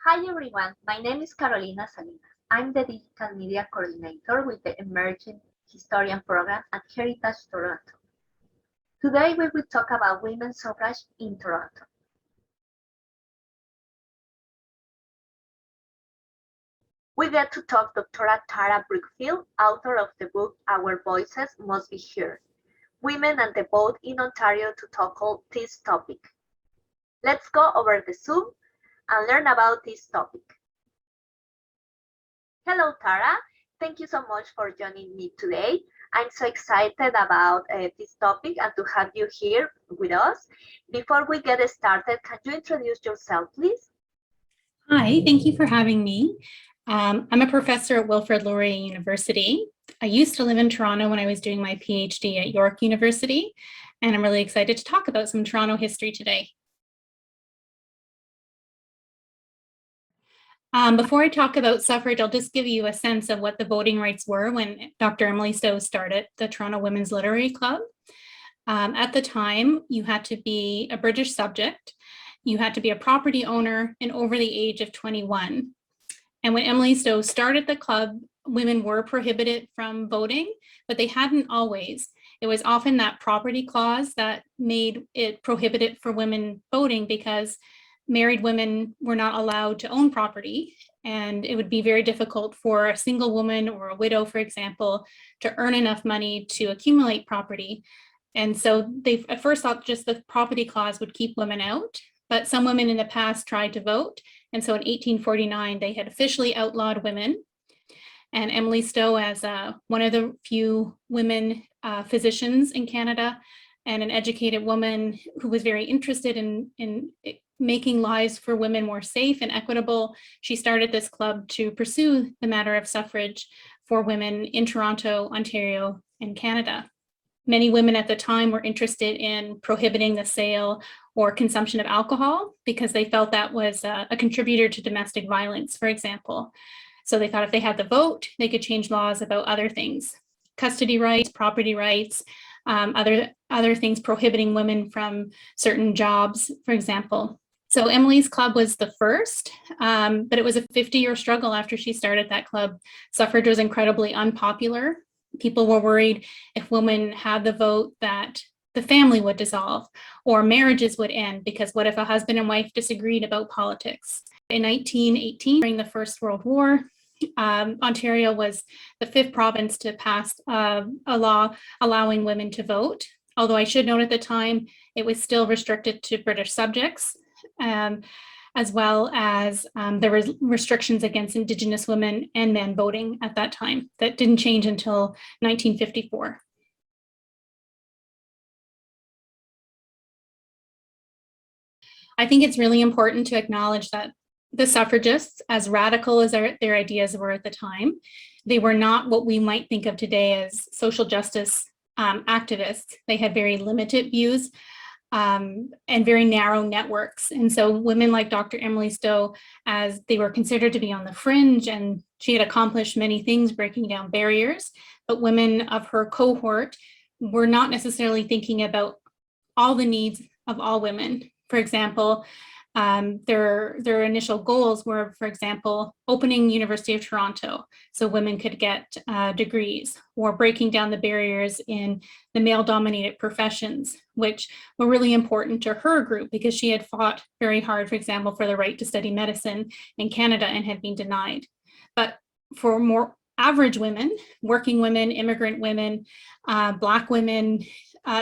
Hi everyone, my name is Carolina Salinas. I'm the Digital Media Coordinator with the Emerging Historian Program at Heritage Toronto. Today we will talk about women's suffrage in Toronto. We get to talk to Dr. Tarah Brookfield, author of the book Our Voices Must Be Heard, Women and the Vote in Ontario to tackle this topic. Let's go over the Zoom and learn about this topic. Hello, Tarah. Thank you so much for joining me today. I'm so excited about this topic and to have you here with us. Before we get started, can you introduce yourself, please? Hi, thank you for having me. I'm a professor at Wilfrid Laurier University. I used to live in Toronto when I was doing my PhD at York University, and I'm really excited to talk about some Toronto history today. Before I talk about suffrage, I'll just give you a sense of what the voting rights were when Dr. Emily Stowe started the Toronto Women's Literary Club. At the time, you had to be a British subject, you had to be a property owner and over the age of 21. And when Emily Stowe started the club, women were prohibited from voting, but they hadn't always. It was often that property clause that made it prohibited for women voting because married women were not allowed to own property. And it would be very difficult for a single woman or a widow, for example, to earn enough money to accumulate property. And so they at first thought just the property clause would keep women out, but some women in the past tried to vote. And so in 1849, they had officially outlawed women. And Emily Stowe, as one of the few women physicians in Canada and an educated woman who was very interested in making lives for women more safe and equitable, she started this club to pursue the matter of suffrage for women in Toronto, Ontario, and Canada. Many women at the time were interested in prohibiting the sale or consumption of alcohol because they felt that was a contributor to domestic violence, for example. So they thought if they had the vote, they could change laws about other things, custody rights, property rights, other things prohibiting women from certain jobs, for example. So Emily's club was the first, but it was a 50-year struggle after she started that club. Suffrage was incredibly unpopular. People were worried if women had the vote that the family would dissolve or marriages would end, because what if a husband and wife disagreed about politics? In 1918, during the First World War, Ontario was the fifth province to pass a law allowing women to vote. Although I should note at the time, it was still restricted to British subjects, as well as there were restrictions against Indigenous women and men voting at that time. That didn't change until 1954. I think it's really important to acknowledge that the suffragists, as radical as their ideas were at the time, they were not what we might think of today as social justice activists. They had very limited views and very narrow networks. And so women like Dr. Emily Stowe, as they were considered to be on the fringe, and she had accomplished many things breaking down barriers, but women of her cohort were not necessarily thinking about all the needs of all women. For example, their initial goals were, for example, opening University of Toronto so women could get degrees, or breaking down the barriers in the male-dominated professions, which were really important to her group because she had fought very hard, for example, for the right to study medicine in Canada and had been denied. But for more average women, working women, immigrant women, Black women,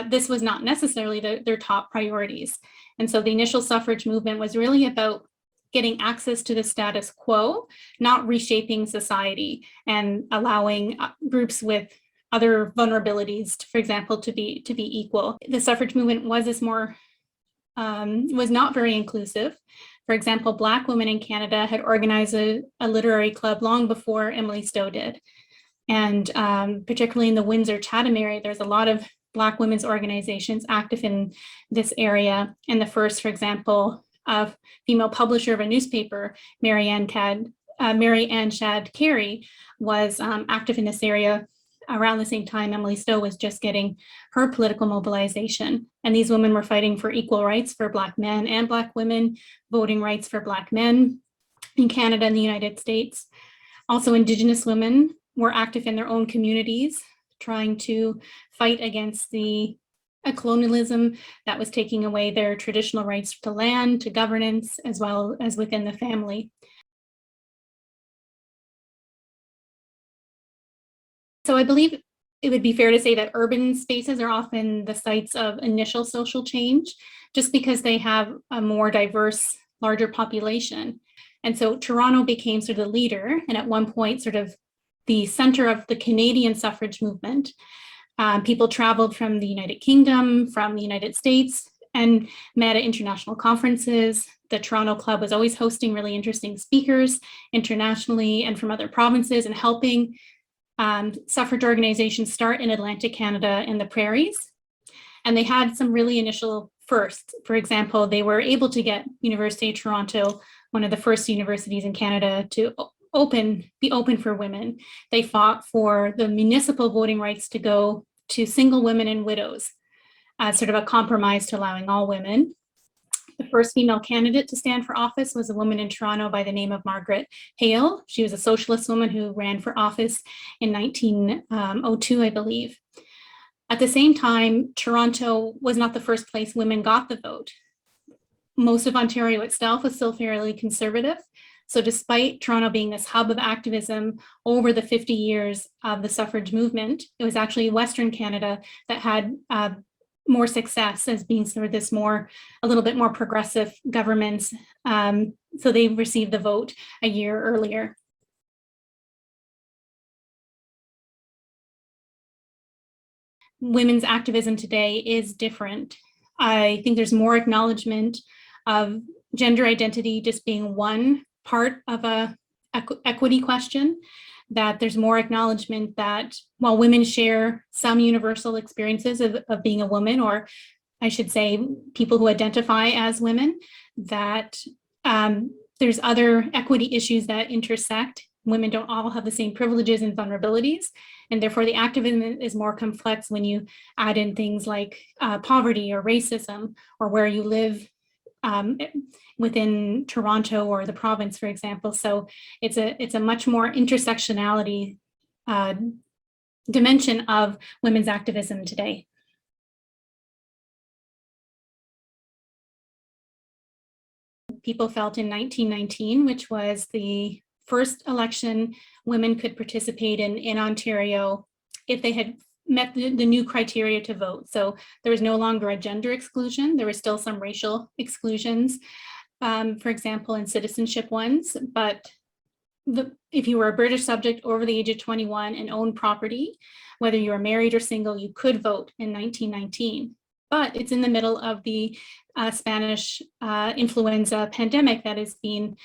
this was not necessarily their top priorities. And so the initial suffrage movement was really about getting access to the status quo, not reshaping society and allowing groups with other vulnerabilities, for example, to be equal. The suffrage movement was not very inclusive. For example, Black women in Canada had organized a literary club long before Emily Stowe did. And particularly in the Windsor-Chatham area, there's a lot of Black women's organizations active in this area. And the first, for example, a female publisher of a newspaper, Mary Ann Shadd Carey, was active in this area around the same time Emily Stowe was just getting her political mobilization. And these women were fighting for equal rights for Black men and Black women, voting rights for Black men, in Canada and the United States. Also, Indigenous women were active in their own communities, trying to fight against the colonialism that was taking away their traditional rights to land, to governance, as well as within the family. So I believe it would be fair to say that urban spaces are often the sites of initial social change, just because they have a more diverse, larger population. And so Toronto became sort of the leader, and at one point sort of the center of the Canadian suffrage movement. People traveled from the United Kingdom, from the United States, and met at international conferences. The Toronto Club was always hosting really interesting speakers internationally and from other provinces, and helping suffrage organizations start in Atlantic Canada and the prairies. And they had some really initial firsts. For example, they were able to get University of Toronto, one of the first universities in Canada, to be open for women. They fought for the municipal voting rights to go to single women and widows as sort of a compromise to allowing all women. The first female candidate to stand for office was a woman in Toronto by the name of Margaret Hale. She was a socialist woman who ran for office in 1902, I believe. At the same time, Toronto was not the first place women got the vote. Most of Ontario itself was still fairly conservative. So despite Toronto being this hub of activism over the 50 years of the suffrage movement, it was actually Western Canada that had more success as being sort of this a little bit more progressive governments. So they received the vote a year earlier. Women's activism today is different. I think there's more acknowledgement of gender identity just being one part of a equity question, that there's more acknowledgement that while women share some universal experiences of being a woman, or I should say people who identify as women, that there's other equity issues that intersect. Women don't all have the same privileges and vulnerabilities, and therefore the activism is more complex when you add in things like poverty or racism, or where you live within Toronto or the province, for example. So it's a much more intersectionality dimension of women's activism today. People felt in 1919, which was the first election women could participate in Ontario if they had met the new criteria to vote. So there was no longer a gender exclusion. There were still some racial exclusions, for example, in citizenship ones. But if you were a British subject over the age of 21 and owned property, whether you were married or single, you could vote in 1919. But it's in the middle of the Spanish influenza pandemic that has been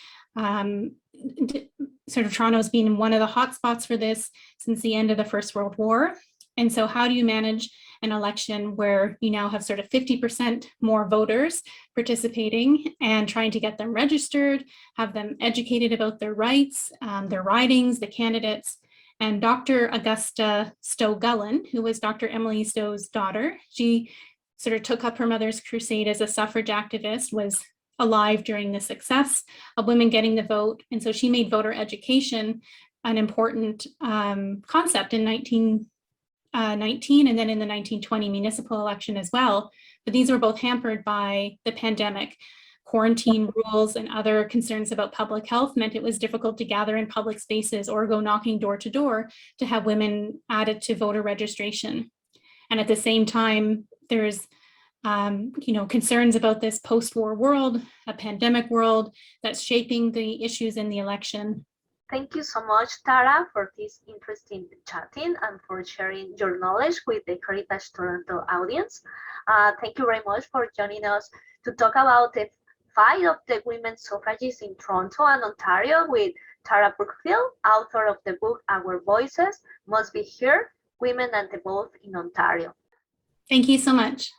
sort of Toronto's been one of the hotspots for this since the end of the First World War. And so how do you manage an election where you now have sort of 50% more voters participating and trying to get them registered, have them educated about their rights, their ridings, the candidates? And Dr. Augusta Stowe-Gullen, who was Dr. Emily Stowe's daughter, she sort of took up her mother's crusade as a suffrage activist, was alive during the success of women getting the vote. And so she made voter education an important concept in 1919 and then in the 1920 municipal election as well. But these were both hampered by the pandemic. Quarantine rules and other concerns about public health meant it was difficult to gather in public spaces or go knocking door to door to have women added to voter registration. And at the same time, there's concerns about this post-war world, a pandemic world that's shaping the issues in the election. Thank you so much, Tara, for this interesting chatting and for sharing your knowledge with the Caritas Toronto audience. Thank you very much for joining us to talk about the fight of the women suffragists in Toronto and Ontario with Tarah Brookfield, author of the book Our Voices Must Be Heard, Women and the Vote in Ontario. Thank you so much.